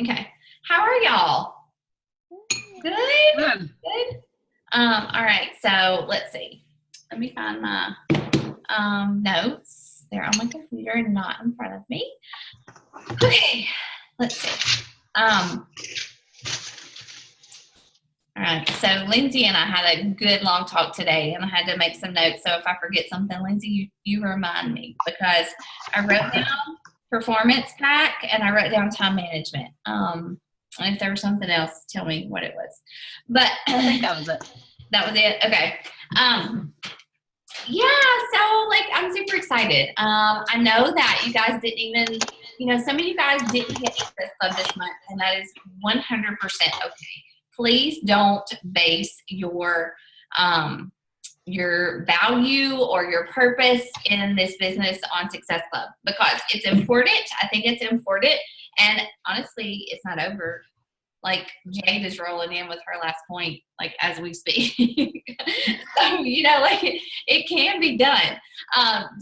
Okay. How are y'all? Good? Good. Good? All right, so let's see. Let me find my notes. They're on my computer and not in front of me. Okay, let's see. All right, so Lindsay and I had a good long talk today, and I had to make some notes. So if I forget something, Lindsay, you remind me, because I wrote down performance pack and I wrote down time management. And if there was something else, tell me what it was. But I think that was it. That was it. Okay. Yeah. So like, I'm super excited. I know that you guys didn't even, some of you guys didn't hit Access Club this month, and that is 100% okay. Please don't base your value or your purpose in this business on Success Club, because it's important. I think it's important. And honestly, it's not over. Like, Jade is rolling in with her last point, like, as we speak. So, like, it can be done.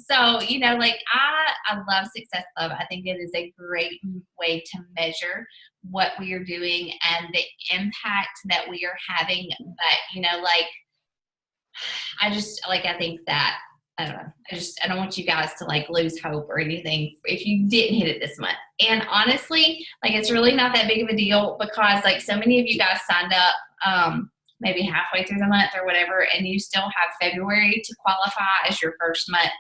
So, like, I love Success Club. I think it is a great way to measure what we are doing and the impact that we are having. But, I think that, I don't know. I don't want you guys to like lose hope or anything if you didn't hit it this month. And honestly, like, it's really not that big of a deal, because like so many of you guys signed up maybe halfway through the month or whatever, and you still have February to qualify as your first month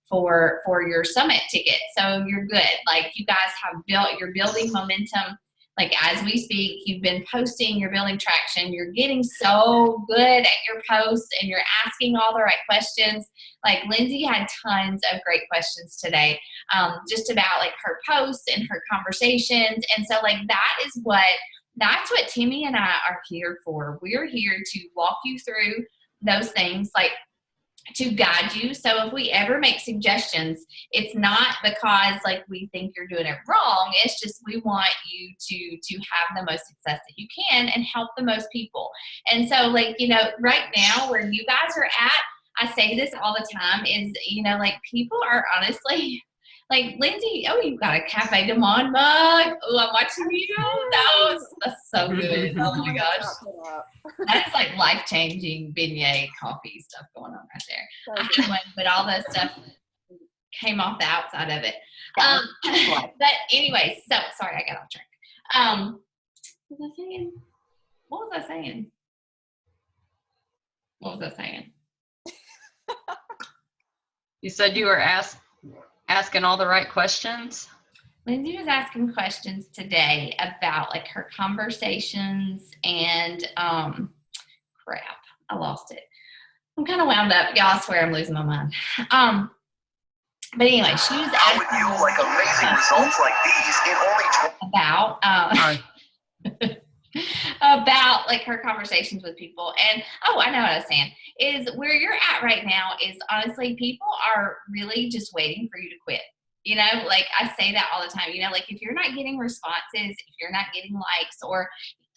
for your summit ticket. So you're good. Like, you guys you're building momentum. Like, as we speak, you've been posting, you're building traction, you're getting so good at your posts, and you're asking all the right questions. Like, Lindsay had tons of great questions today, just about like her posts and her conversations. And so like, that's what Timmy and I are here for. We're here to walk you through those things, like, to guide you. So if we ever make suggestions, it's not because like we think you're doing it wrong. It's just we want you to have the most success that you can and help the most people. And so like, right now where you guys are at, I say this all the time, is, like, people are honestly like, Lindsay, oh, you got a Cafe Du Monde mug. Oh, I'm watching you. That's so good. Oh my gosh. That's like life-changing beignet coffee stuff going on right there. I had one, but all the stuff came off the outside of it. But anyway, so sorry, I got off track. What was I saying? What was I saying? You said you were asking all the right questions. Lindsay was asking questions today about like her conversations and crap, I lost it. I'm kind of wound up. Y'all, I swear I'm losing my mind. But anyway, she was asking. How would you like amazing results like these in only about like her conversations with people. And I know what I was saying is, where you're at right now is honestly, people are really just waiting for you to quit. Like, I say that all the time, like, if you're not getting responses, if you're not getting likes, or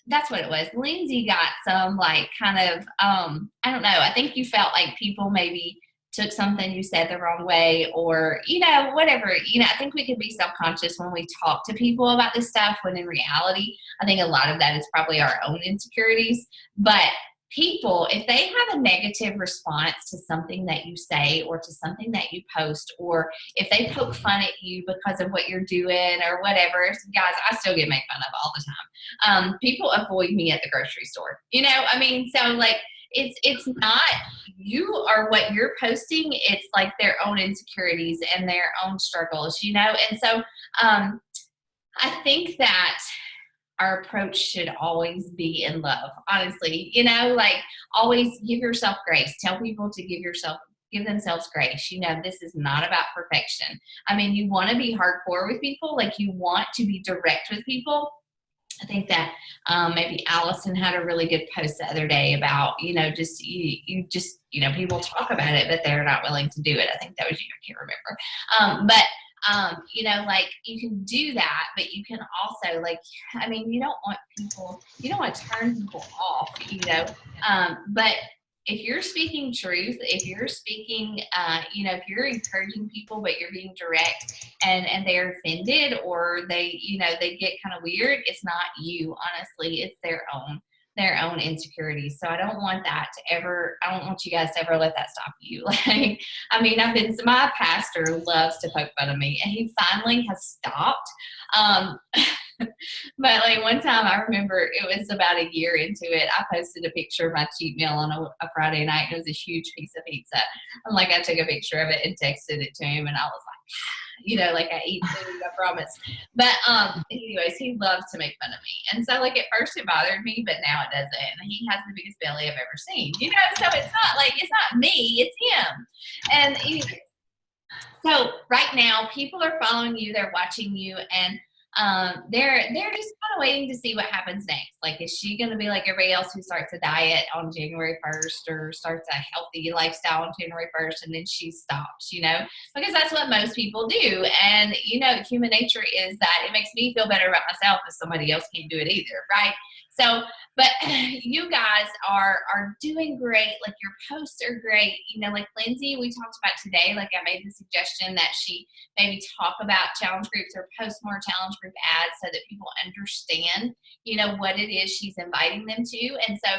that's what it was. Lindsay got some like kind of, I don't know. I think you felt like people maybe took something you said the wrong way, or, whatever. I think we can be self-conscious when we talk to people about this stuff, when in reality, I think a lot of that is probably our own insecurities. But people, if they have a negative response to something that you say or to something that you post, or if they poke fun at you because of what you're doing or whatever, guys, I still get made fun of all the time. People avoid me at the grocery store, so like, it's not you or what you're posting. It's like their own insecurities and their own struggles, and so I think that our approach should always be in love, honestly, like, always give yourself grace. Tell people to give themselves grace. This is not about perfection. I mean, you want to be hardcore with people, like, you want to be direct with people. I think that maybe Allison had a really good post the other day about, just you just, people talk about it, but they're not willing to do it. I think that was you. I can't remember. But like, you can do that, but you can also, like, I mean, you don't want to turn people off, but if you're speaking truth, if you're speaking, if you're encouraging people, but you're being direct and they're offended or they, they get kind of weird, it's not you, honestly, it's their own insecurities. So I don't want you guys to ever let that stop you. Like, I mean, my pastor loves to poke fun of me and he finally has stopped. But like one time I remember it was about a year into it, I posted a picture of my cheat meal on a Friday night. It was a huge piece of pizza. And like I took a picture of it and texted it to him and I was like, like I eat food, I promise. But anyways, he loves to make fun of me. And so like at first it bothered me, but now it doesn't. And he has the biggest belly I've ever seen. So it's not me, it's him. And anyway, so right now people are following you, they're watching you, and they're just kind of waiting to see what happens next. Like, is she going to be like everybody else who starts a diet on January 1st or starts a healthy lifestyle on January 1st and then she stops, because that's what most people do. And, human nature is that it makes me feel better about myself if somebody else can't do it either, right? So, but you guys are doing great. Like your posts are great. Like Lindsay, we talked about today, like I made the suggestion that she maybe talk about challenge groups or post more challenge group ads so that people understand, what it is she's inviting them to. And so,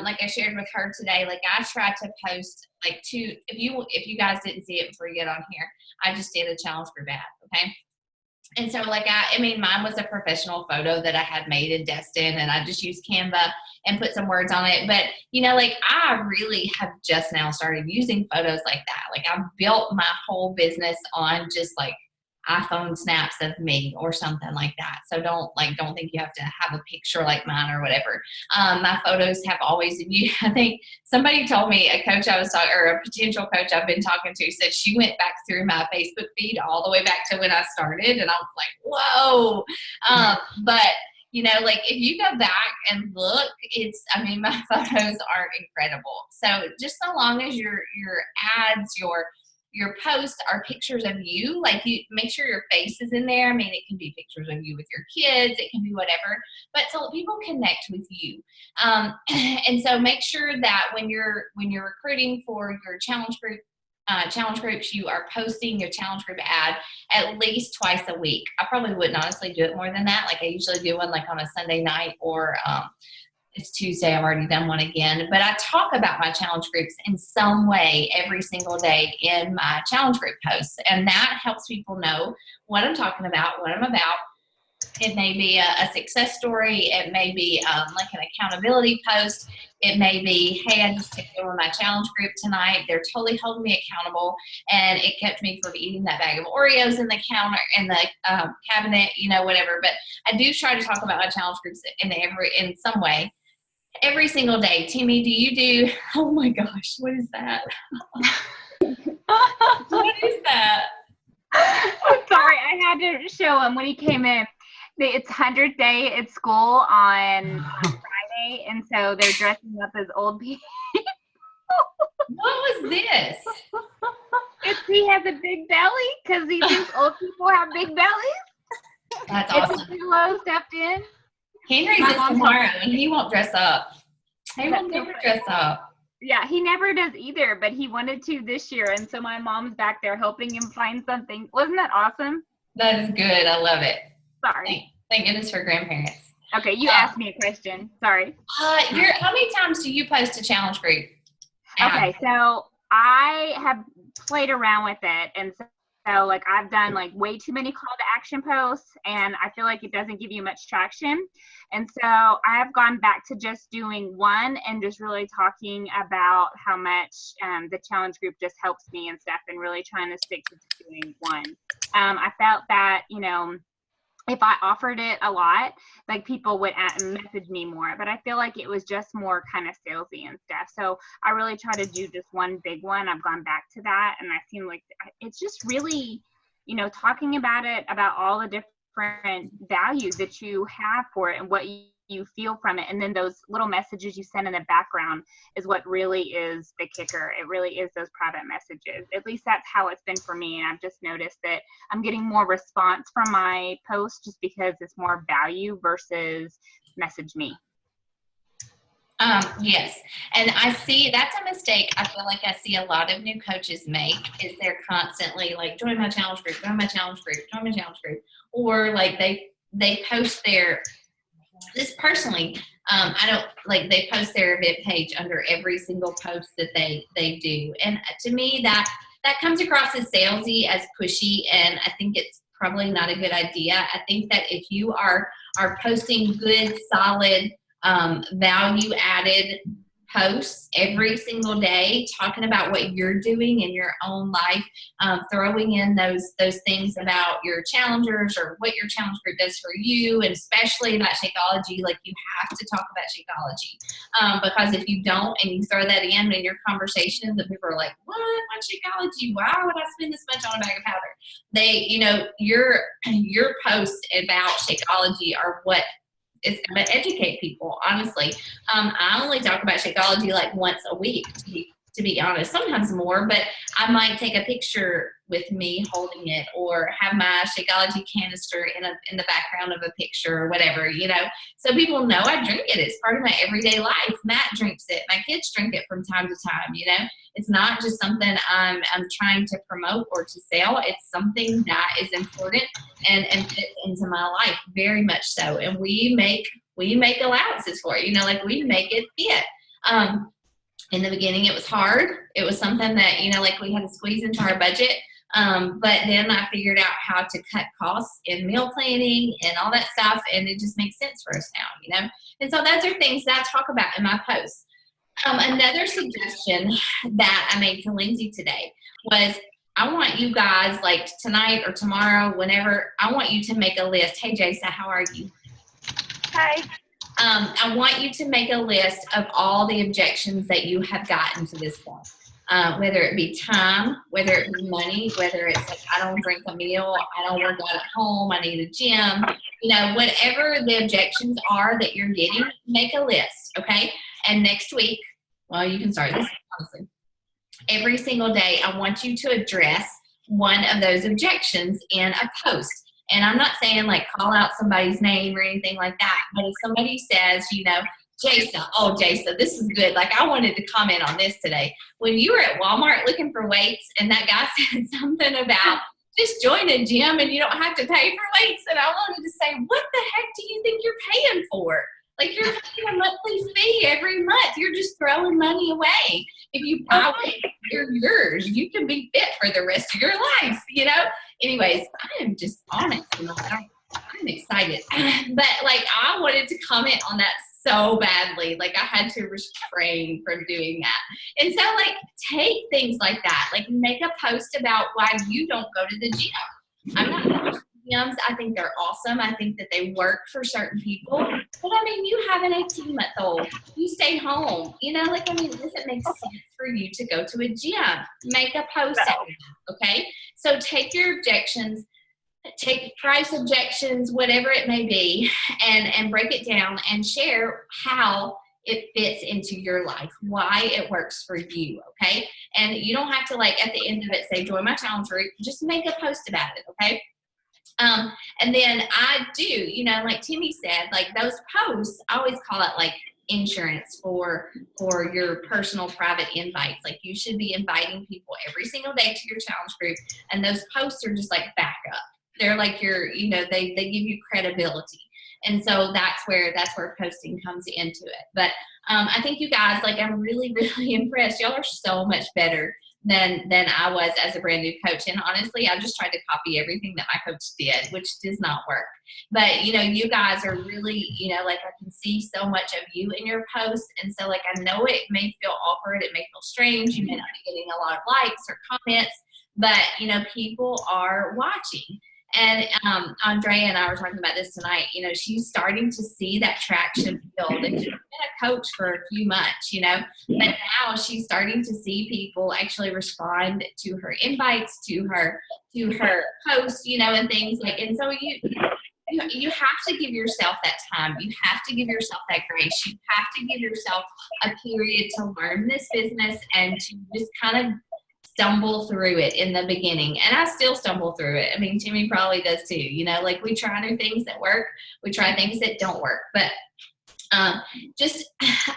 like I shared with her today, like I tried to post like if you guys didn't see it before you get on here, I just did a challenge group ad. Okay. And so like, mine was a professional photo that I had made in Destin and I just used Canva and put some words on it. But, like I really have just now started using photos like that. Like I built my whole business on just like iPhone snaps of me or something like that. So don't think you have to have a picture like mine or whatever. My photos have always, I think somebody told me, a coach I was talking, or a potential coach I've been talking to, said she went back through my Facebook feed all the way back to when I started. And I was like, whoa. But like if you go back and look, my photos are incredible. So just so long as your ads, your posts are pictures of you, like you make sure your face is in there. It can be pictures of you with your kids, it can be whatever, but so people connect with you. And so make sure that when you're recruiting for your challenge groups, you are posting your challenge group ad at least twice a week. I probably wouldn't honestly do it more than that. Like I usually do one like on a Sunday night or it's Tuesday. I've already done one again, but I talk about my challenge groups in some way every single day in my challenge group posts. And that helps people know what I'm talking about, what I'm about. It may be a success story. It may be like an accountability post. It may be, hey, I just took over my challenge group tonight. They're totally holding me accountable, and it kept me from eating that bag of Oreos in the cabinet, whatever. But I do try to talk about my challenge groups in some way. Every single day. Timmy, do you do, oh my gosh, what is that? What is that? I'm sorry, I had to show him when he came in. It's 100th day at school on Friday, and so they're dressing up as old people. What was this? He has a big belly because he thinks old people have big bellies. That's awesome. It's a pillow stuffed in. Henry's is tomorrow, and he won't dress up. He won't never dress up. Yeah, he never does either, but he wanted to this year, and so my mom's back there helping him find something. Wasn't that awesome? That is good. I love it. Sorry. Thank goodness for grandparents. Okay, you asked me a question. Sorry. How many times do you post a challenge group? Okay, so I have played around with it, and so like I've done like way too many call to action posts, and I feel like it doesn't give you much traction. And so I have gone back to just doing one and just really talking about how much the challenge group just helps me and stuff, and really trying to stick to doing one. I felt that, if I offered it a lot, like people would message me more, but I feel like it was just more kind of salesy and stuff. So I really try to do just one big one. I've gone back to that, and I seem like it's just really, talking about it, about all the different values that you have for it and what you feel from it. And then those little messages you send in the background is what really is the kicker. It really is those private messages. At least that's how it's been for me. And I've just noticed that I'm getting more response from my posts just because it's more value versus message me. Yes. And I see that's a mistake I feel like I see a lot of new coaches make is they're constantly like, join my challenge group, join my challenge group, join my challenge group. Or like they post this personally, I don't like they post their event page under every single post that they do. And to me that comes across as salesy, as pushy, and I think it's probably not a good idea. I think that if you are posting good, solid, value added posts every single day, talking about what you're doing in your own life, throwing in those things about your challengers or what your challenge group does for you, and especially about Shakeology. Like, you have to talk about Shakeology, because if you don't and you throw that in your conversations, and people are like, what Shakeology? Why would I spend this much on a bag of powder? Your posts about Shakeology are what is going to educate people, honestly. I only talk about Shakeology like once a week, to be honest, sometimes more, but I might take a picture with me holding it, or have my Shakeology canister in the background of a picture, or whatever, so people know I drink it. It's part of my everyday life. Matt drinks it. My kids drink it from time to time, It's not just something I'm trying to promote or to sell. It's something that is important and fits into my life very much so. And we make allowances for it, like we make it fit. In the beginning, it was hard. It was something that, like we had to squeeze into our budget. But then I figured out how to cut costs in meal planning and all that stuff. And it just makes sense for us now, And so those are things that I talk about in my posts. Another suggestion that I made to Lindsay today was, I want you guys, like tonight or tomorrow, whenever, I want you to make a list. Hey, Jason, how are you? Hi. I want you to make a list of all the objections that you have gotten to this point. Whether it be time, whether it be money, whether it's like, I don't drink a meal, I don't work out at home, I need a gym, whatever the objections are that you're getting, make a list, okay? And next week, well, you can start this, honestly. Every single day, I want you to address one of those objections in a post. And I'm not saying like call out somebody's name or anything like that, but if somebody says, Jason, this is good. Like, I wanted to comment on this today. When you were at Walmart looking for weights and that guy said something about just join a gym and you don't have to pay for weights, and I wanted to say, what the heck do you think you're paying for? Like, you're paying a monthly fee every month. You're just throwing money away. If you buy weights, they're yours. You can be fit for the rest of your life, Anyways, I am just honest. I'm excited. But, like, I wanted to comment on that so badly. Like, I had to refrain from doing that. And so, like, take things like that. Like, make a post about why you don't go to the gym. I'm not going to gyms. I think they're awesome. I think that they work for certain people. But, I mean, you have an 18-month-old. You stay home. Does it make sense for you to go to a gym? Make a post out of it, okay? So take your objections, take price objections, whatever it may be, and break it down and share how it fits into your life, why it works for you, okay? And you don't have to, like, at the end of it say, join my challenge group. Just make a post about it, okay? And then I do, like Timmy said, like those posts, I always call it like insurance for your personal private invites. Like, you should be inviting people every single day to your challenge group, and those posts are just like backup. They're like your, they give you credibility. And so that's where posting comes into it. But I think you guys, like, I'm really, really impressed. Y'all are so much better than I was as a brand new coach. And honestly, I just tried to copy everything that my coach did, which does not work. But, you guys are really, like, I can see so much of you in your posts. And so, like, I know it may feel awkward. It may feel strange. You may not be getting a lot of likes or comments, but, people are watching. And Andrea and I were talking about this tonight. She's starting to see that traction build. And she's been a coach for a few months, but now she's starting to see people actually respond to her invites, to her posts, and things like. And so you have to give yourself that time. You have to give yourself that grace. You have to give yourself a period to learn this business and to just kind of stumble through it in the beginning. And I still stumble through it. I mean, Timmy probably does too. Like, we try new things that work. We try things that don't work. But just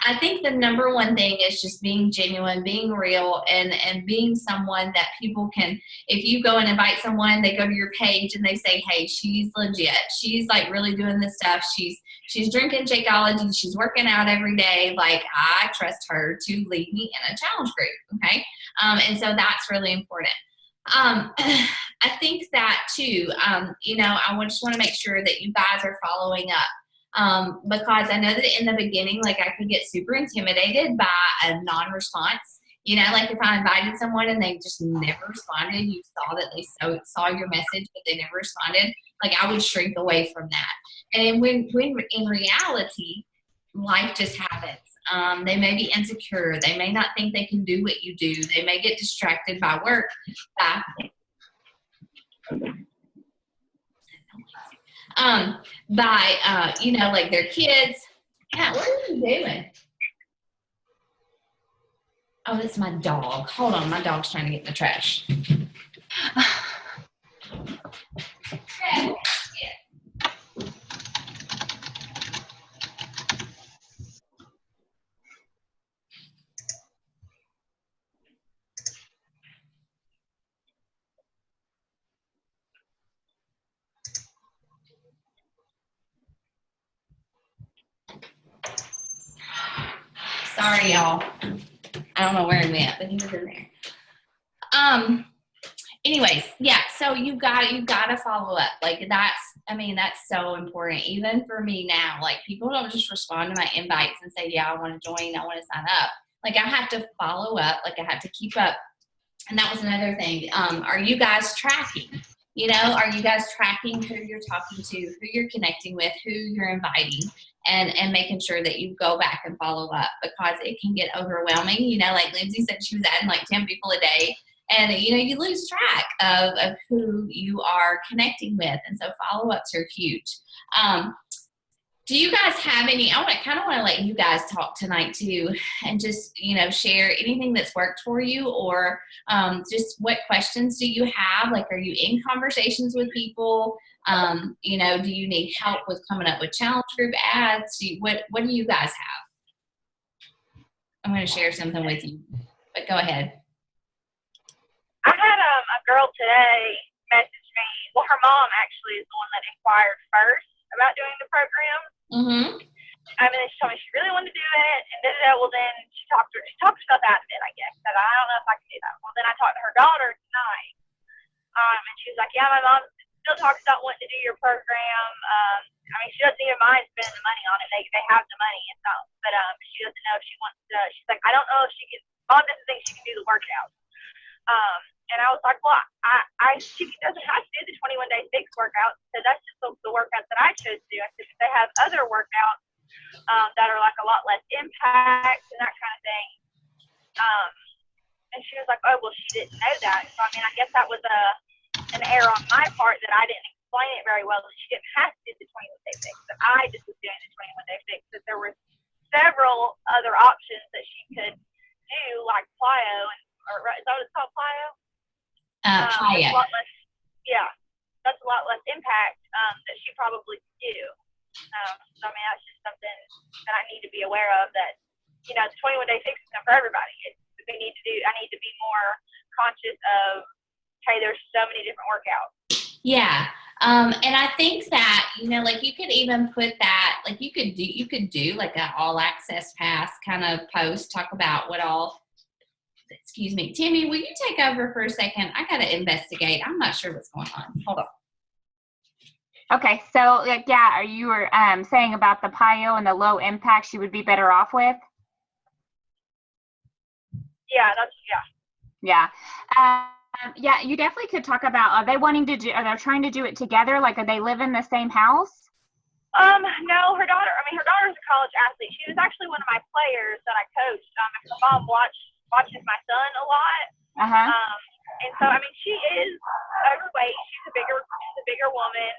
I think the number one thing is just being genuine, being real, and being someone that people can, if you go and invite someone, they go to your page and they say, hey, she's legit, she's like really doing this stuff, she's drinking Shakeology, she's working out every day, like I trust her to lead me in a challenge group. Okay. And so that's really important. I think that too, you know, I just want to make sure that you guys are following up. Because I know that in the beginning, like I could get super intimidated by a non-response. You know, like if I invited someone and they just never responded, you saw that they saw your message, but they never responded. Like I would shrink away from that. And when in reality, life just happens. They may be insecure. They may not think they can do what you do. They may get distracted by work. By you know, like their kids. Yeah, what are you doing? Oh, that's my dog. Hold on, my dog's trying to get in the trash. Sorry, y'all. I don't know where he went, but he was in there. Anyways, yeah, so you gotta follow up. Like that's so important. Even for me now, like people don't just respond to my invites and say, yeah, I want to join, I want to sign up. Like I have to follow up, like I have to keep up. And that was another thing. Are you guys tracking? You know, are you guys tracking who you're talking to, who you're connecting with, who you're inviting, and making sure that you go back and follow up, because it can get overwhelming. You know, like Lindsay said, she was adding like 10 people a day, and you know, you lose track of who you are connecting with. And so follow-ups are huge. Do you guys have any, I kind of want to let you guys talk tonight too, and just, you know, share anything that's worked for you, or just what questions do you have? Like, are you in conversations with people? You know, do you need help with coming up with challenge group ads? What do you guys have? I'm going to share something with you, but go ahead. I had a girl today message me. Well, her mom actually is the one that inquired first about doing the program. Mm-hmm. I mean, she told me she really wanted to do it, and well, then she talked herself out of it, I guess. Said, I don't know if I can do that. Well, then I talked to her daughter tonight, and she was like, yeah, my mom still talks about wanting to do your program. I mean, she doesn't even mind spending the money on it. They have the money, and so, but she doesn't know if she wants to. She's like, I don't know if she can. Mom doesn't think she can do the workout. And I was like, well, she doesn't have to do the 21-day fix workout. So that's just the workouts that I chose to do. I said, they have other workouts that are like a lot less impact and that kind of thing. And she was like, oh, well, she didn't know that. So, I mean, I guess that was an error on my part that I didn't explain it very well. She didn't have to do the 21-day fix. But I just was doing the 21-day fix. That there were several other options that she could do, like plyo, or is that what it's called, plyo? Plyo. That's a lot less impact that she probably could do. So I mean, that's just something that I need to be aware of. That, you know, the 21-day fix isn't for everybody. I need to be more conscious of, hey, there's so many different workouts. Yeah. And I think that, you know, like you could even put that, like you could do like an all access pass kind of post, talk about what all. Excuse me, Timmy, will you take over for a second? I got to investigate. I'm not sure what's going on. Hold on. Okay, so like, yeah, you were saying about the PIO and the low impact she would be better off with? Yeah. Yeah, you definitely could talk about, are they trying to do it together? Like, are they live in the same house? No, her daughter's a college athlete. She was actually one of my players that I coached. Her mom watches my son a lot. And so, I mean, she is overweight. She's a bigger woman.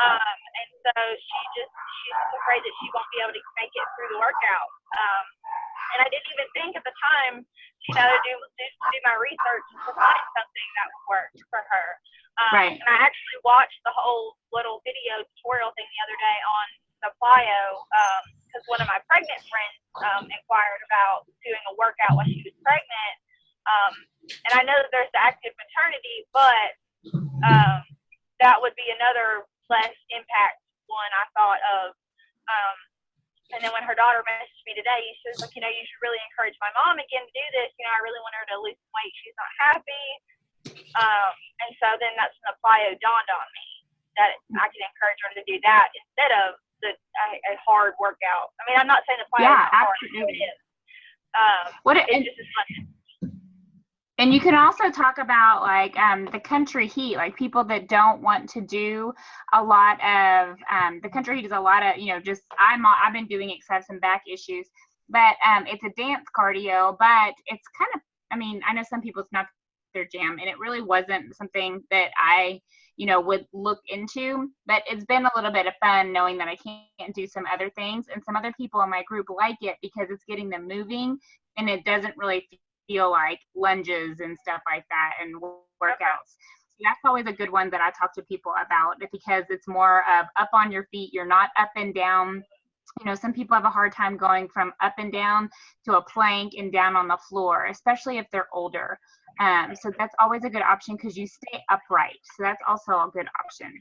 And so she's just afraid that she won't be able to make it through the workout. And I didn't even think at the time, you know, to do my research to find something that would work for her. Right. And I actually watched the whole little video tutorial thing the other day the plyo, because one of my pregnant friends inquired about doing a workout while she was pregnant. And I know that there's the active maternity, but that would be another less impact one I thought of. And then when her daughter messaged me today, she was like, you should really encourage my mom again to do this. I really want her to lose some weight. She's not happy. And so then that's when the plyo dawned on me that I could encourage her to do that instead of a hard workout. I mean, I'm not saying the plyo is not hard. It is. It's just as fun. And you can also talk about like the country heat, like people that don't want to do a lot of the country heat is a lot of, I've been doing it because I have some back issues, but it's a dance cardio, but it's kind of, I know some people it's not their jam, and it really wasn't something that I, would look into, but it's been a little bit of fun knowing that I can't do some other things, and some other people in my group like it because it's getting them moving and it doesn't really feel like lunges and stuff like that and workouts. So that's always a good one that I talk to people about because it's more of up on your feet. You're not up and down. Some people have a hard time going from up and down to a plank and down on the floor, especially if they're older. So that's always a good option because you stay upright. So that's also a good option.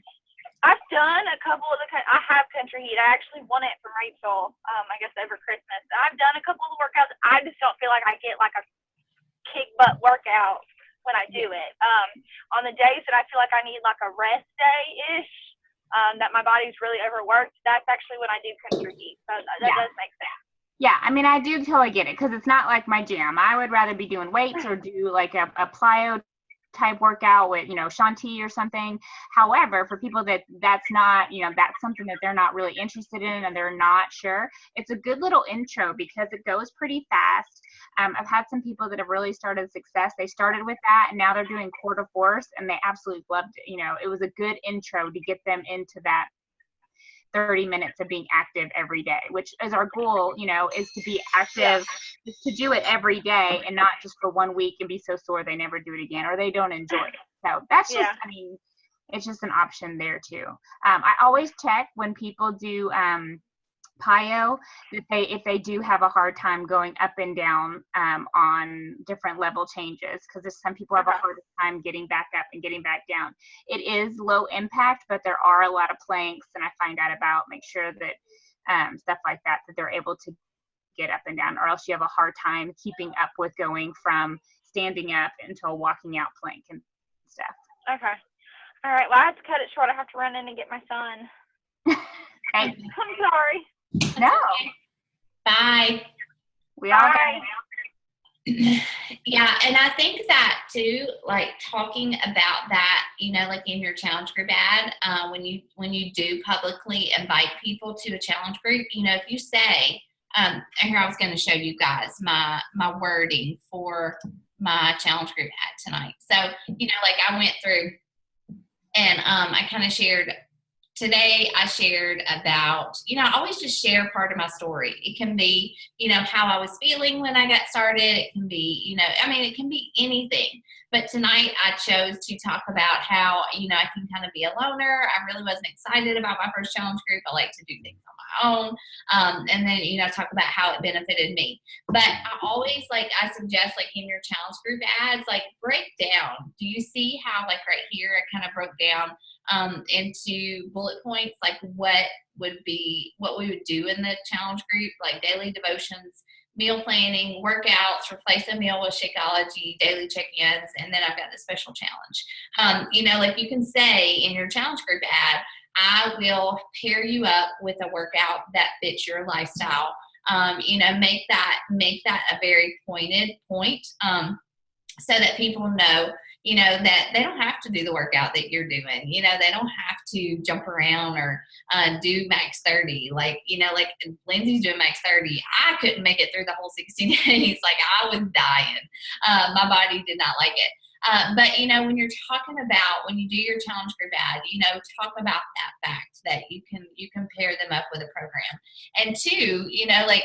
I've done a couple of I have country heat. I actually won it from Rachel, I guess over Christmas. I've done a couple of the workouts. I just don't feel like I get like a kick butt workout when I do it. On the days that I feel like I need like a rest day-ish, that my body's really overworked, that's actually when I do country heat. So that does make sense. Yeah, I do totally get it because it's not like my jam. I would rather be doing weights or do like a plyo type workout with, Shanti or something. However, for people that's not, that's something that they're not really interested in and they're not sure, it's a good little intro because it goes pretty fast. I've had some people that have really started success. They started with that and now they're doing quarter force and they absolutely loved it. It was a good intro to get them into that 30 minutes of being active every day, which is our goal, is to be active, is to do it every day and not just for 1 week and be so sore they never do it again or they don't enjoy it. So that's just, it's just an option there too. I always check when people do plyo that if they do have a hard time going up and down on different level changes, because some people have a hard time getting back up and getting back down. It is low impact, but there are a lot of planks, and I find out about, make sure that stuff like that they're able to get up and down, or else you have a hard time keeping up with going from standing up until walking out plank and stuff. Okay. All right. Well, I have to cut it short. I have to run in and get my son. Thanks. I'm sorry. No. Okay. Bye. We all Bye. Yeah, and I think that too, like talking about that, like in your challenge group ad, when you do publicly invite people to a challenge group, if you say, and here I was going to show you guys my wording for my challenge group ad tonight. So, like I went through and I kind of shared. Today I shared about, I always just share part of my story. It can be, how I was feeling when I got started. It can be, it can be anything. But tonight I chose to talk about how, I can kind of be a loner. I really wasn't excited about my first challenge group. I like to do things on my own. And then, talk about how it benefited me. But I always, I suggest, in your challenge group ads, break down. Do you see how, right here, I kind of broke down into bullet points, what we would do in the challenge group, daily devotions, meal planning, workouts, replace a meal with Shakeology, daily check-ins, and then I've got the special challenge. You can say in your challenge group ad, I will pair you up with a workout that fits your lifestyle. Make that a very pointed point, so that people know, that they don't have to do the workout that you're doing. They don't have to jump around or do max 30. Lindsay's doing max 30. I couldn't make it through the whole 60 days. I was dying. My body did not like it. But, when you're talking about, when you do your challenge group ad, talk about that fact that you can pair them up with a program. And two,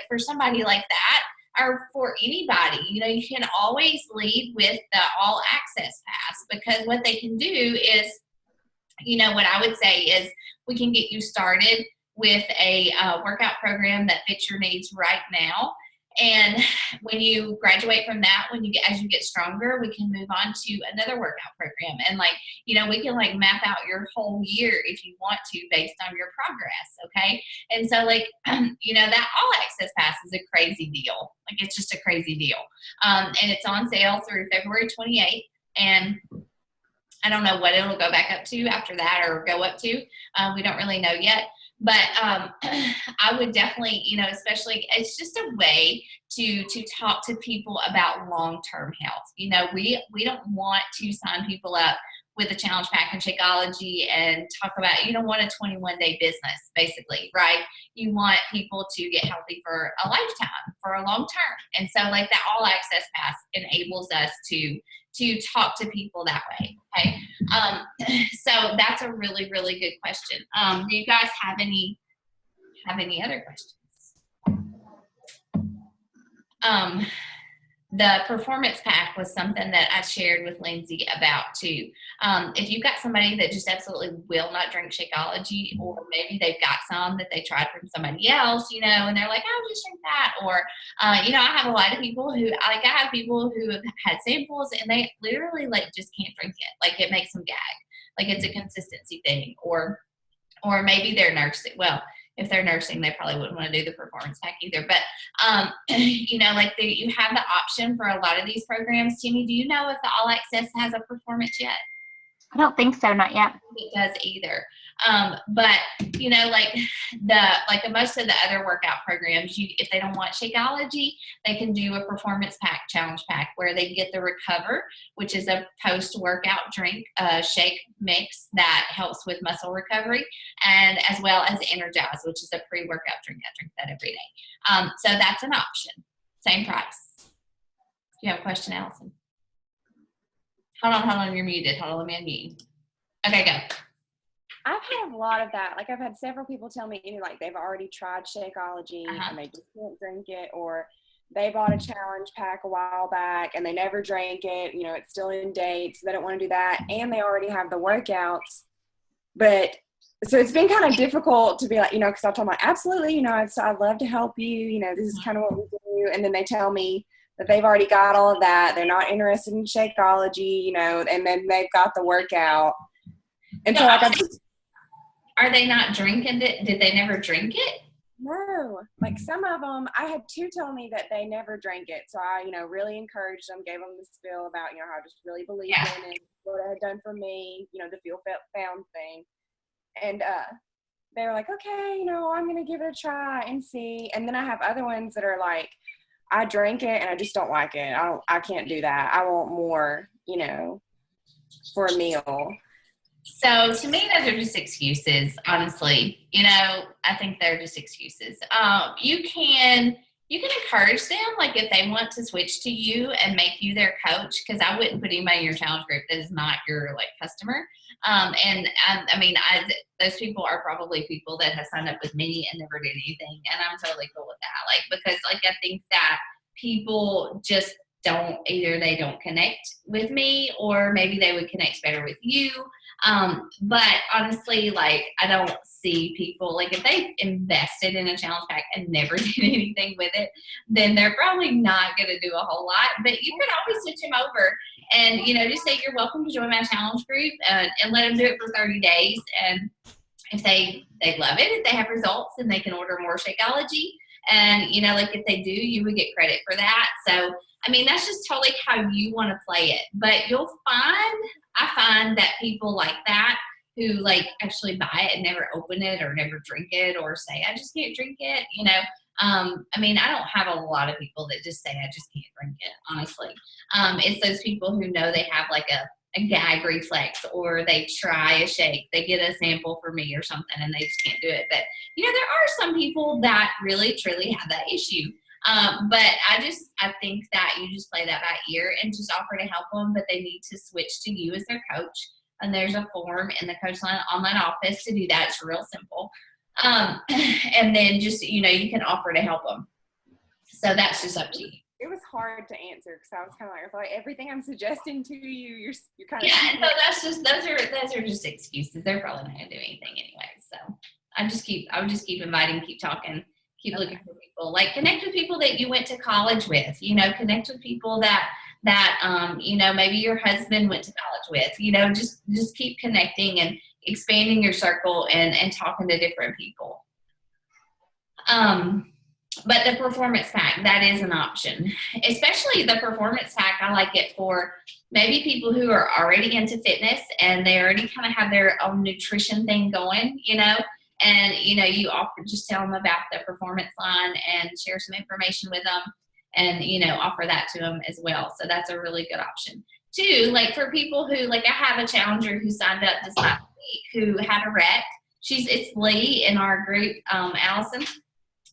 for somebody like that, or for anybody, you can always lead with the all access pass, because what they can do is, what I would say is we can get you started with a workout program that fits your needs right now. And when you graduate from that, as you get stronger, we can move on to another workout program. And like, you know, we can like map out your whole year if you want to based on your progress. Okay. And so like, you know, that all access pass is a crazy deal. Like it's just a crazy deal. And it's on sale through February 28th. And I don't know what it'll go back up to after that or go up to. We don't really know yet. But I would definitely, you know, especially it's just a way to talk to people about long-term health. You know, we don't want to sign people up with a challenge pack and Shakeology and talk about, you don't want a 21-day business, basically, right? You want people to get healthy for a lifetime, for a long term. And so like that all access pass enables us to talk to people that way. Okay. So that's a really, really good question. Do you guys have any other questions? The performance pack was something that I shared with Lindsay about too. If you've got somebody that just absolutely will not drink Shakeology, or maybe they've got some that they tried from somebody else, you know, and they're like, I'll just drink that. Or, you know, I have a lot of people who, like I have people who have had samples and they literally like just can't drink it. Like it makes them gag. Like it's a consistency thing. Or maybe they're nursing. Well, if they're nursing, they probably wouldn't want to do the performance pack either. But, you know, like you have the option for a lot of these programs. Timmy, do you know if the All Access has a performance yet? I don't think so, not yet. It does either. But you know, like most of the other workout programs, if they don't want Shakeology, they can do a performance pack, challenge pack, where they get the Recover, which is a post-workout drink, shake mix that helps with muscle recovery, and as well as Energize, which is a pre-workout drink. I drink that every day. So that's an option. Same price. Do you have a question, Allison? Hold on, you're muted. Hold on, let me unmute you. Okay, go. I've had a lot of that. Like I've had several people tell me, you know, like they've already tried Shakeology and they just can't drink it, or they bought a challenge pack a while back and they never drank it. You know, it's still in date, so they don't want to do that, and they already have the workouts. But so it's been kind of difficult to be like, you know, because I'll tell them, absolutely, you know, I'd love to help you. You know, this is kind of what we do, and then they tell me that they've already got all of that. They're not interested in Shakeology, you know, and then they've got the workout. And so like are they not drinking it? Did they never drink it? No, like some of them, I had two tell me that they never drank it. So I, you know, really encouraged them, gave them the spiel about, you know, how I just really believed in it, what it had done for me, you know, the feel found thing. And they were like, okay, you know, I'm going to give it a try and see. And then I have other ones that are like, I drank it and I just don't like it. I can't do that. I want more, you know, for a meal. So to me, those are just excuses, honestly. You know, I think they're just excuses. You can encourage them, like if they want to switch to you and make you their coach, because I wouldn't put anybody in your challenge group that is not your like customer. Those people are probably people that have signed up with me and never did anything, and I'm totally cool with that. Like because like I think that people just they don't connect with me, or maybe they would connect better with you. But honestly, like I don't see people, like if they invested in a challenge pack and never did anything with it, then they're probably not going to do a whole lot. But you can always switch them over and, you know, just say you're welcome to join my challenge group and let them do it for 30 days. And if they love it, if they have results, then they can order more Shakeology. And, you know, like if they do, you would get credit for that. So, I mean, that's just totally how you want to play it. But I find that people like that who like actually buy it and never open it or never drink it or say, I just can't drink it, you know. I mean, I don't have a lot of people that just say, I just can't drink it, honestly. It's those people who know they have like a gag reflex, or they try a shake, they get a sample for me or something and they just can't do it. But, you know, there are some people that really, truly have that issue. But I think that you just play that by ear and just offer to help them, but they need to switch to you as their coach. And there's a form in the Coachline online office to do that. It's real simple. And then just, you know, you can offer to help them. So that's just up to you. It was hard to answer because I was kind of like everything I'm suggesting to you, you're kind of. Yeah, so that's just, those are just excuses. They're probably not going to do anything anyway. So, I would just keep inviting, keep talking, keep looking for people. Like connect with people that you went to college with. Connect with people that maybe your husband went to college with. Just keep connecting and expanding your circle and talking to different people. But the performance pack, that is an option. Especially the performance pack, I like it for maybe people who are already into fitness and they already kind of have their own nutrition thing going, and, you just tell them about the performance line and share some information with them and, offer that to them as well. So that's a really good option. Two, like for people who, like I have a challenger who signed up this last week who had a wreck. It's Lee in our group, Allison.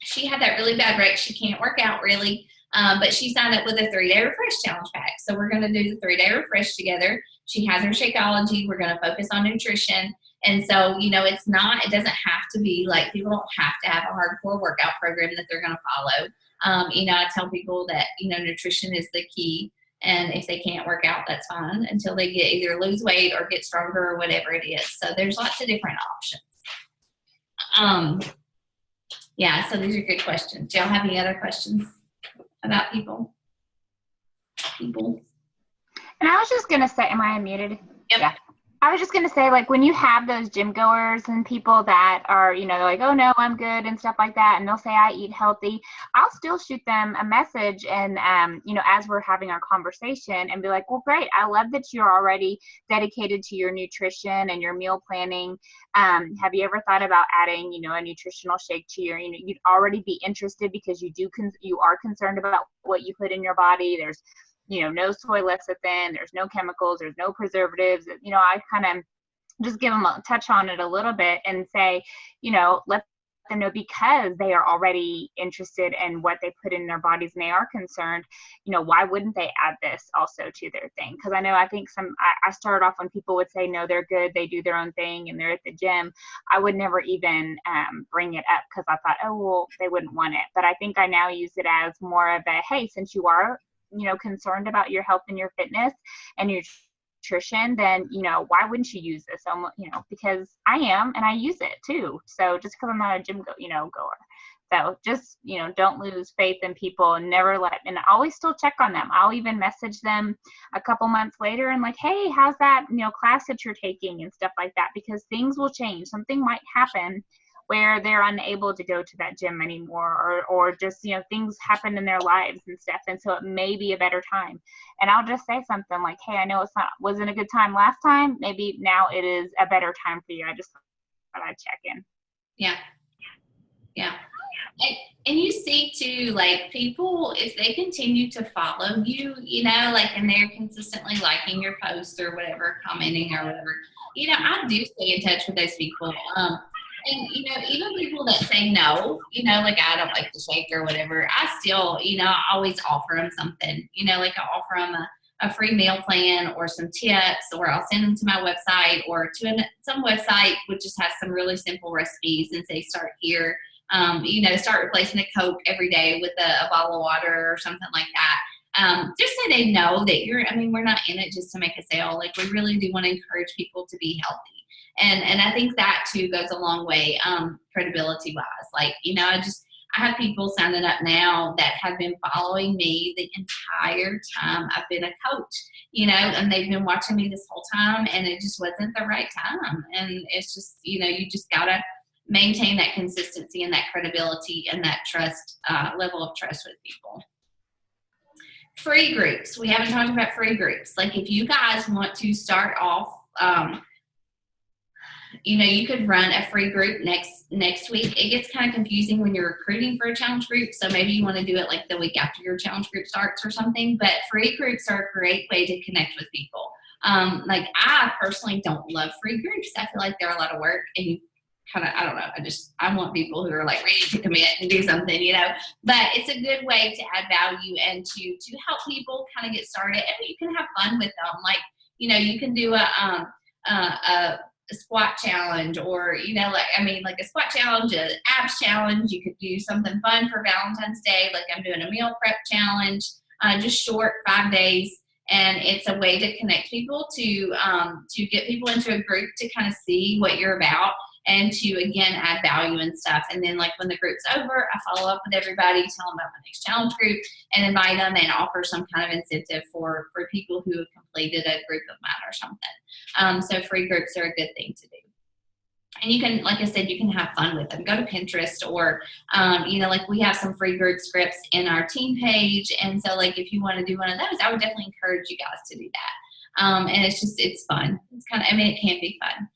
She had that really bad wreck. She can't work out really, but she signed up with a 3-day refresh challenge pack. So we're going to do the 3-day refresh together. She has her Shakeology. We're going to focus on nutrition. And so, it doesn't have to be like, people don't have to have a hardcore workout program that they're going to follow. I tell people that, nutrition is the key. And if they can't work out, that's fine until they get either lose weight or get stronger or whatever it is. So there's lots of different options. Yeah, so these are good questions. Do y'all have any other questions about people? And I was just going to say, am I unmuted? Yep. Yeah. I was just going to say, like, when you have those gym goers and people that are, they're like, oh, no, I'm good and stuff like that, and they'll say, I eat healthy, I'll still shoot them a message and, as we're having our conversation and be like, well, great. I love that you're already dedicated to your nutrition and your meal planning. Have you ever thought about adding, a nutritional shake to your, you'd already be interested because you are concerned about what you put in your body. There's no soy lecithin, there's no chemicals, there's no preservatives. I kind of just give them a touch on it a little bit and say, let them know because they are already interested in what they put in their bodies and they are concerned, why wouldn't they add this also to their thing? Because I think I started off when people would say, no, they're good, they do their own thing and they're at the gym. I would never even bring it up because I thought, oh, well, they wouldn't want it. But I think I now use it as more of a, hey, since you are concerned about your health and your fitness and your nutrition, then, why wouldn't you use this? Because I am, and I use it too. So just because I'm not a gym goer. So just, don't lose faith in people and and always still check on them. I'll even message them a couple months later and like, hey, how's that, class that you're taking and stuff like that, because things will change. Something might happen where they're unable to go to that gym anymore, or just, things happen in their lives and stuff. And so it may be a better time. And I'll just say something like, hey, I know wasn't a good time last time. Maybe now it is a better time for you. I just thought I'd check in. Yeah. Yeah. And you see too, like people, if they continue to follow you, and they're consistently liking your posts or whatever, commenting or whatever, I do stay in touch with those people. And, even people that say no, like I don't like the shake or whatever, I still, I always offer them something, like I offer them a free meal plan or some tips, or I'll send them to my website or to some website which just has some really simple recipes and say, start here, start replacing a Coke every day with a bottle of water or something like that. Just so they know that we're not in it just to make a sale. Like we really do want to encourage people to be healthy. And I think that too goes a long way, credibility wise. Like, I have people signing up now that have been following me the entire time I've been a coach, and they've been watching me this whole time and it just wasn't the right time. And it's just, you just gotta maintain that consistency and that credibility and that trust, level of trust with people. Free groups. We haven't talked about free groups. Like if you guys want to start off, you could run a free group next week. It gets kind of confusing when you're recruiting for a challenge group. So maybe you want to do it like the week after your challenge group starts or something. But free groups are a great way to connect with people. Like I personally don't love free groups. I feel like they're a lot of work and you kind of, I don't know. I want people who are like ready to commit and do something, but it's a good way to add value and to help people kind of get started. And you can have fun with them. Like, you can do a squat challenge or, like a squat challenge, an abs challenge. You could do something fun for Valentine's Day. Like I'm doing a meal prep challenge, just short 5 days. And it's a way to connect people to get people into a group to kind of see what you're about and to, again, add value and stuff. And then, like, when the group's over, I follow up with everybody, tell them about my next challenge group, and invite them and offer some kind of incentive for people who have completed a group of mine or something. So free groups are a good thing to do. And you can, like I said, you can have fun with them. Go to Pinterest, or, you know, like we have some free group scripts in our team page. And so, like, if you want to do one of those, I would definitely encourage you guys to do that. And it's fun. It's kind of, I mean, it can be fun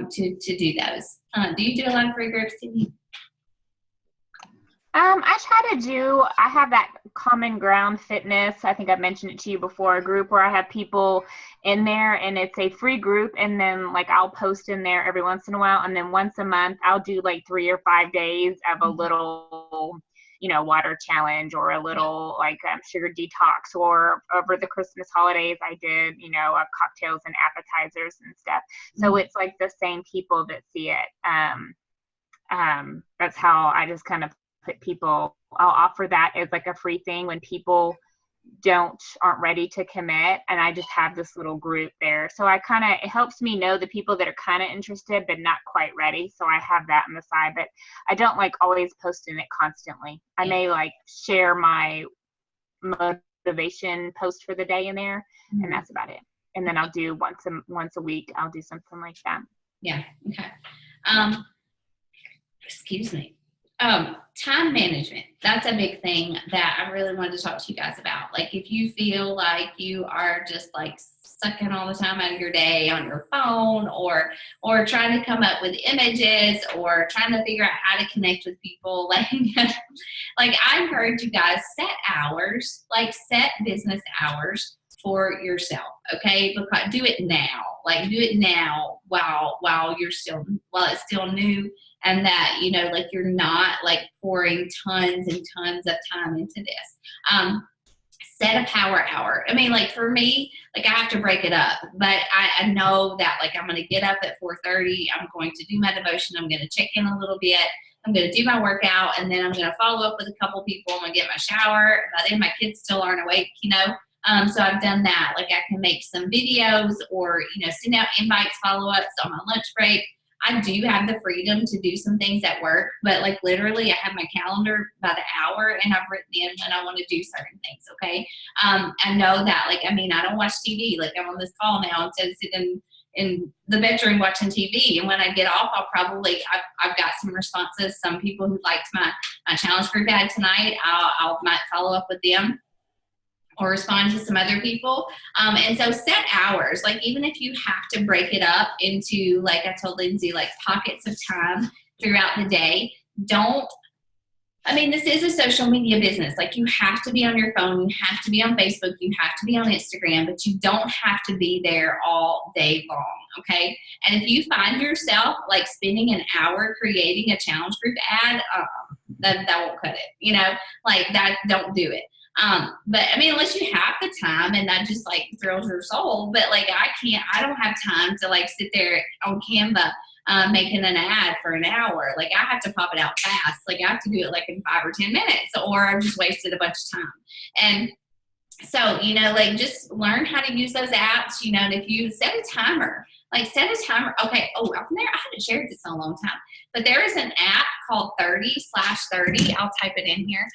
to do those. Do you do a lot of free groups, Cindy? I have that Common Ground Fitness. I think I've mentioned it to you before, a group where I have people in there, and it's a free group. And then, like, I'll post in there every once in a while. And then once a month, I'll do like 3 or 5 days of a little, you know, water challenge, or a little like sugar detox. Or over the Christmas holidays, I did, you know, cocktails and appetizers and stuff. So it's like the same people that see it. That's how I just kind of put people, I'll offer that as like a free thing when people aren't ready to commit, and I just have this little group there. So it helps me know the people that are kind of interested but not quite ready. So I have that on the side, but I don't like always posting it constantly. I may like share my motivation post for the day in there, and that's about it. And then I'll do once a week, I'll do something like that. Yeah. Okay. Excuse me. Time management. That's a big thing that I really wanted to talk to you guys about. Like, if you feel like you are just like sucking all the time out of your day on your phone, or trying to come up with images, or trying to figure out how to connect with people, like I encourage you guys, set hours, like set business hours for yourself. Okay. Because do it now, while it's still new. And that, you know, like, you're not like pouring tons and tons of time into this. Set a power hour. I mean, like, for me, like, I have to break it up, but I know that, like, I'm going to get up at 4:30. I'm going to do my devotion. I'm going to check in a little bit. I'm going to do my workout, and then I'm going to follow up with a couple people. I'm going to get my shower. By then, my kids still aren't awake, you know. So I've done that. Like, I can make some videos, or, you know, send out invites, follow-ups on my lunch break. I do have the freedom to do some things at work, but like, literally, I have my calendar by the hour, and I've written in when I want to do certain things. Okay. I know that, like, I mean, I don't watch TV. Like, I'm on this call now instead of sitting in the bedroom watching TV. And when I get off, I've got some responses. Some people who liked my challenge group ad tonight, I might follow up with them, or respond to some other people. And so set hours, like, even if you have to break it up into, like I told Lindsay, like, pockets of time throughout the day. This is a social media business. Like, you have to be on your phone, you have to be on Facebook, you have to be on Instagram, but you don't have to be there all day long. Okay. And if you find yourself like spending an hour creating a challenge group ad, that won't cut it, you know, like that, don't do it. But I mean, unless you have the time and that just like thrills your soul, but like, I don't have time to like sit there on Canva, making an ad for an hour. Like, I have to pop it out fast. Like, I have to do it like in 5 or 10 minutes, or I've just wasted a bunch of time. And so, you know, like, just learn how to use those apps, you know, and if you set a timer, Okay. Oh, I haven't shared this in a long time, but there is an app called 30/30. I'll type it in here.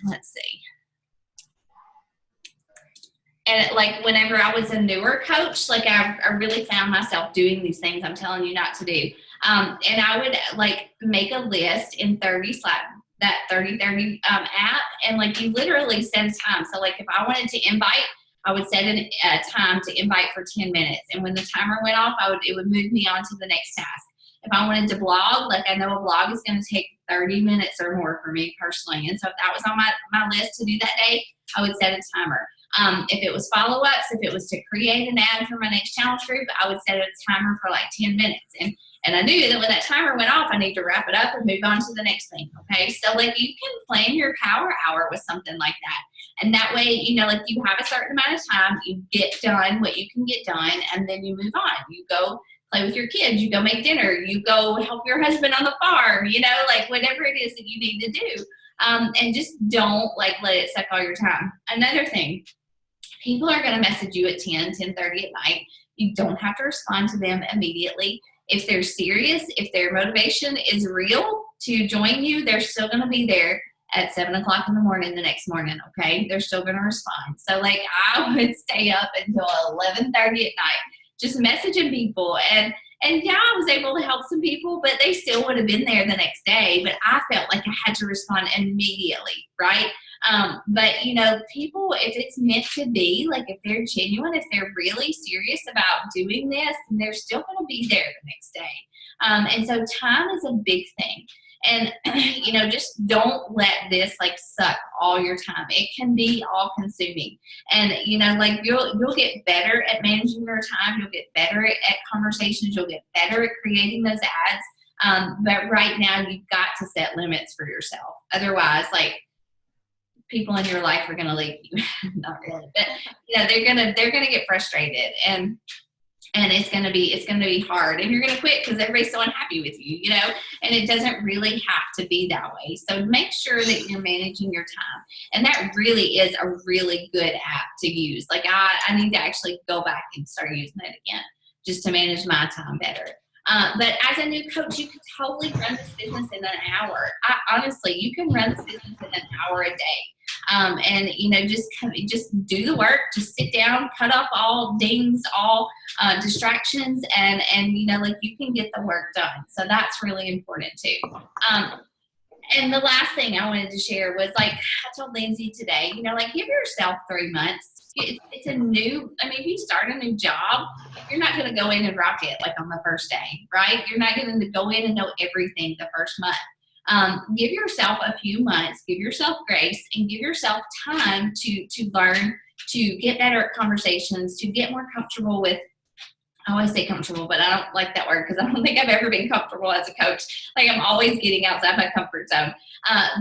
Let's see. And like, whenever I was a newer coach, like, I really found myself doing these things I'm telling you not to do. And I would like make a list in 30/30 app, and like, you literally set a time. So like, if I wanted to invite, I would set a time to invite for 10 minutes. And when the timer went off, it would move me on to the next task. If I wanted to blog, like, I know a blog is going to take 30 minutes or more for me personally. And so if that was on my list to do that day, I would set a timer. If it was follow-ups, if it was to create an ad for my next challenge group, I would set a timer for like 10 minutes. And I knew that when that timer went off, I need to wrap it up and move on to the next thing. Okay. So like, you can plan your power hour with something like that. And that way, you know, like, you have a certain amount of time, you get done what you can get done, and then you move on. You go play with your kids, you go make dinner, you go help your husband on the farm, you know, like, whatever it is that you need to do. And just don't like let it suck all your time. Another thing, people are going to message you at 10:30 at night. You don't have to respond to them immediately. if they're serious, if their motivation is real to join you, they're still going to be there at 7 o'clock in the morning the next morning. Okay. They're still going to respond. So like I would stay up until 11:30 at night, just messaging people. And yeah, I was able to help some people, but they still would have been there the next day. But I felt like I had to respond immediately, right? But you know, people, if it's meant to be, like if they're genuine, if they're really serious about doing this, then they're still going to be there the next day. And so time is a big thing. And, you know, just don't let this like suck all your time. It can be all consuming. And, you know, like you'll get better at managing your time. You'll get better at conversations. You'll get better at creating those ads. But right now you've got to set limits for yourself. Otherwise, like people in your life are going to leave you. Not really, but you know, they're going to get frustrated and it's going to be hard, and you're going to quit because everybody's so unhappy with you, you know, and it doesn't really have to be that way. So make sure that you're managing your time. And that really is a really good app to use. Like I need to actually go back and start using it again just to manage my time better. But as a new coach, you can totally run this business in an hour. Honestly, you can run this business in an hour a day. And you know, just do the work, just sit down, cut off all dings, all distractions, and you know, like you can get the work done. So that's really important too. And the last thing I wanted to share was, like, I told Lindsay today, you know, like, give yourself 3 months. It's a new, I mean, if you start a new job, you're not going to go in and rock it like on the first day, right? You're not going to go in and know everything the first month. Give yourself a few months, give yourself grace, and give yourself time to learn, to get better at conversations, to get more comfortable with, I always say comfortable, but I don't like that word because I don't think I've ever been comfortable as a coach. Like, I'm always getting outside my comfort zone.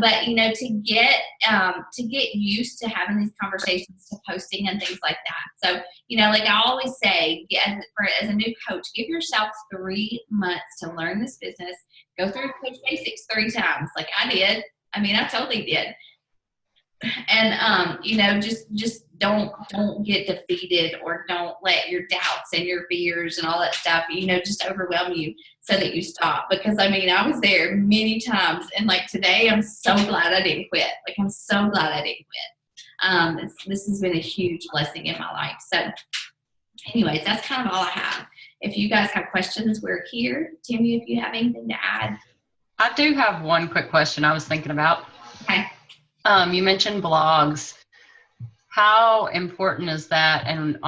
But you know, to get used to having these conversations, to posting and things like that. So, you know, like I always say, as a new coach, give yourself 3 months to learn this business. Go through Coach Basics 3 times, like I did. I mean, I totally did. And you know, just don't get defeated, or don't let your doubts and your fears and all that stuff, you know, just overwhelm you so that you stop. Because I mean, I was there many times, and like today, I'm so glad I didn't quit. Like, I'm so glad I didn't quit. This has been a huge blessing in my life. So anyways, that's kind of all I have. If you guys have questions, we're here. Tammy, if you have anything to add. I do have one quick question I was thinking about. Okay. You mentioned blogs. How important is that, and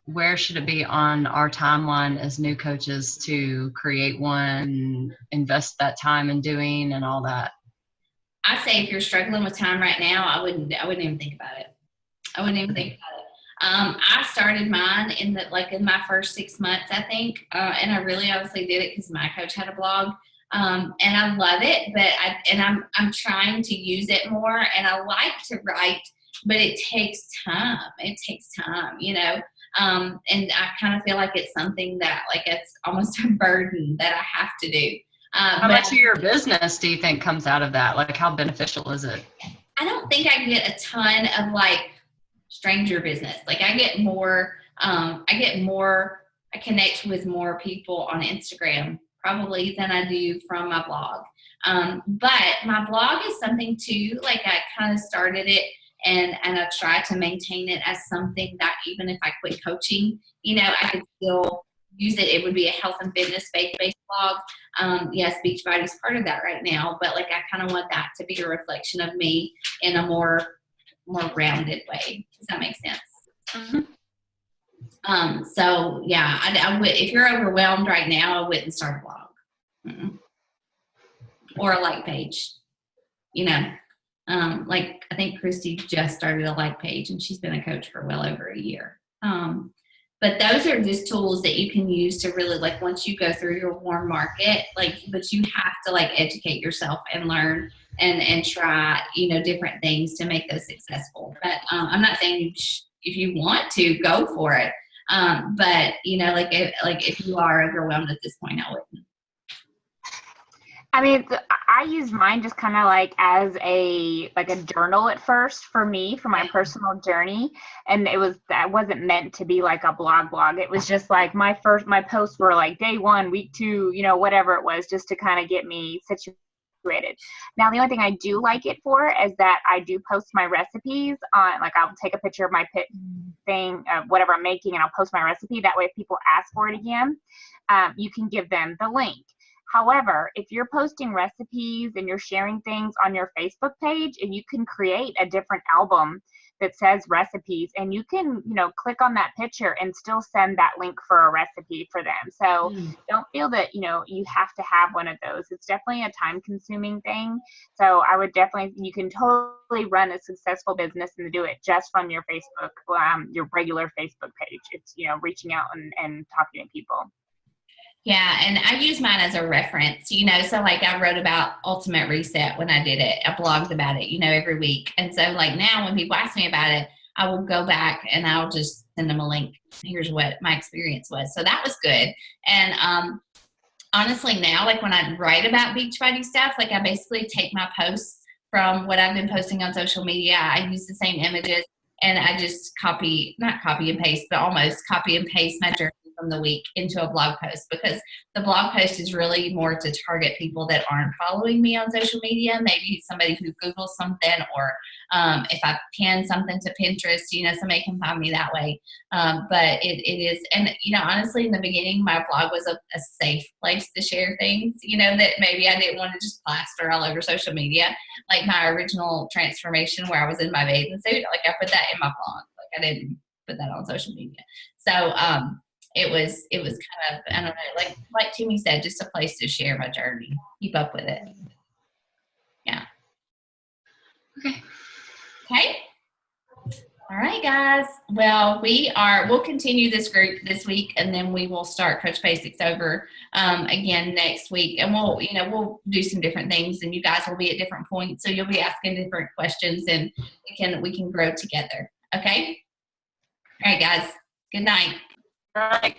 where should it be on our timeline as new coaches to create one, invest that time in doing and all that? I say if you're struggling with time right now, I wouldn't even think about it. I wouldn't even think about it. I started mine in my first 6 months, I think, and I really obviously did it because my coach had a blog. And I love it, but I'm trying to use it more, and I like to write, but it takes time. It takes time, you know. And I kind of feel like it's something that, like, it's almost a burden that I have to do. How much of your business do you think comes out of that? Like, how beneficial is it? I don't think I get a ton of like stranger business. Like, I get more, I connect with more people on Instagram probably than I do from my blog. But my blog is something too, like I kind of started it and I try to maintain it as something that even if I quit coaching, you know, I could still use it. It would be a health and fitness faith-based blog. Yes, Beachbody is part of that right now, but like I kind of want that to be a reflection of me in a more rounded way. Does that make sense? Mm-hmm. So yeah, I would, if you're overwhelmed right now, I wouldn't start a blog. Mm-mm. Or a like page, you know, like I think Christy just started a like page and she's been a coach for well over a year. But those are just tools that you can use to really, like, once you go through your warm market, like, but you have to like educate yourself and learn and try, you know, different things to make those successful. But I'm not saying if you want to, go for it. But you know, like if you are overwhelmed at this point, I wouldn't. I mean, I used mine just kind of like as a journal at first for me, for my personal journey, and that wasn't meant to be like a blog. It was just like my posts were like day 1, week 2, whatever it was, just to kind of get me situated. Now, the only thing I do like it for is that I do post my recipes on, like, I'll take a picture of my thing, whatever I'm making, and I'll post my recipe. That way, if people ask for it again, you can give them the link. However, if you're posting recipes and you're sharing things on your Facebook page, and you can create a different album that says recipes, and you can, click on that picture and still send that link for a recipe for them. So don't feel that, you have to have one of those. It's definitely a time consuming thing. So I would you can totally run a successful business and do it just from your Facebook, your regular Facebook page. It's, reaching out and talking to people. Yeah, and I use mine as a reference, so like I wrote about Ultimate Reset when I did it. I blogged about it, every week. And so like now when people ask me about it, I will go back and I'll just send them a link. Here's what my experience was. So that was good. And honestly now, like when I write about Beachbody stuff, like I basically take my posts from what I've been posting on social media. I use the same images and I just not copy and paste, but almost copy and paste my journey from the week into a blog post, because the blog post is really more to target people that aren't following me on social media. Maybe somebody who Googles something, or if I pin something to Pinterest, somebody can find me that way. But it is, and honestly, in the beginning, my blog was a safe place to share things, that maybe I didn't want to just plaster all over social media. Like my original transformation where I was in my bathing suit, like I put that in my blog. Like I didn't put that on social media. So it was kind of, I don't know, like Timmy said, just a place to share my journey, keep up with it. Yeah. Okay. All right, guys. Well, we'll continue this group this week, and then we will start Coach Basics over again next week. And we'll do some different things, and you guys will be at different points. So you'll be asking different questions, and we can grow together. Okay. All right, guys. Good night. All right.